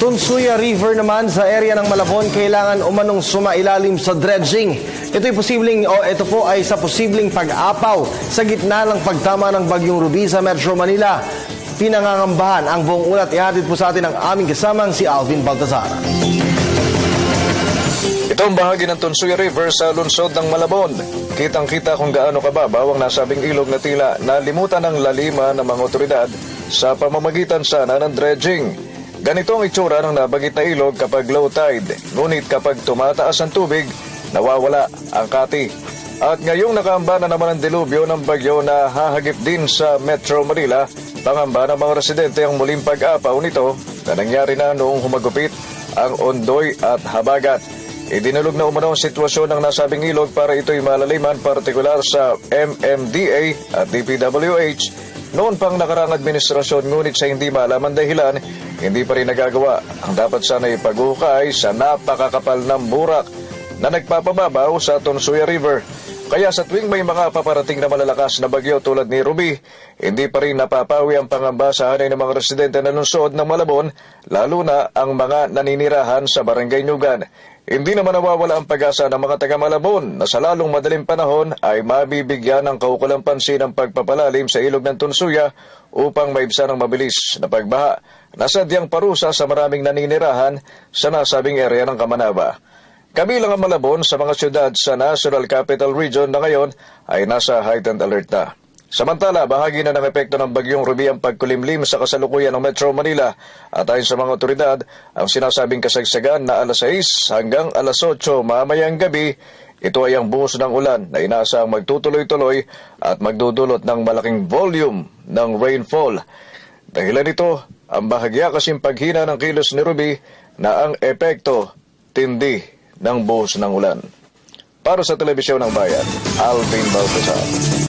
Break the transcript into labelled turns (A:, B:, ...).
A: Tunsuya River naman sa area ng Malabon kailangan umanong sumailalim sa dredging. Ito po ay sa posibleng pag-apaw sa gitna ng pagtama ng Bagyong Ruby sa Metro Manila. Pinangangambahan ang buong ulat. Ihatid po sa atin ang aming kasamang si Alvin Baltazar.
B: Ito ang bahagi ng Tunsuya River sa lungsod ng Malabon. Kitang-kita kung gaano kababaw ang nasabing ilog na tila nalimutan ng lalima ng mga otoridad sa pamamagitan sana ng dredging. Ganito ang itsura ng nabagit na ilog kapag low tide, ngunit kapag tumataas ang tubig, nawawala ang kati. At ngayong nakaamba na naman ang dilubyo ng bagyo na hahagip din sa Metro Manila, pangamba ng mga residente ang muling pag-apaw nito na nangyari na noong humagupit ang Ondoy at Habagat. Idinulog na umano ang sitwasyon ng nasabing ilog para ito'y malaliman, partikular sa MMDA at DPWH. Noon pang nakaraang administrasyon, ngunit sa hindi malaman dahilan, hindi pa rin nagagawa ang dapat sana'y paghuhukay sa napakakapal ng burak na nagpapababaw sa Tunsuya River. Kaya sa tuwing may mga paparating na malalakas na bagyo tulad ni Ruby, hindi pa rin napapawi ang pangamba sa hanay ng mga residente na lungsod ng Malabon, lalo na ang mga naninirahan sa Barangay Nyugan. Hindi naman nawawala ang pag-asa ng mga taga-Malabon na sa lalong madaling panahon ay mabibigyan ng kaukulang pansin ang pagpapalalim sa ilog ng Tunsuya upang maibsan ang mabilis na pagbaha na sadyang parusa sa maraming naninirahan sa nasabing area ng Kamanaba. Kabilang ang Malabon sa mga syudad sa National Capital Region na ngayon ay nasa heightened alert na. Samantala, bahagi na ng epekto ng Bagyong Ruby ang pagkulimlim sa kasalukuyan ng Metro Manila at ayon sa mga otoridad, ang sinasabing kasagsagan na alas 6 hanggang alas 8 mamayang gabi, ito ay ang buhos ng ulan na inaasahang magtutuloy-tuloy at magdudulot ng malaking volume ng rainfall. Dahilan nito, ang bahagya kasing paghina ng kilos ni Ruby na ang epekto tindi ng buhos ng ulan. Para sa Telebisyon ng Bayan, Alvin Baltazar.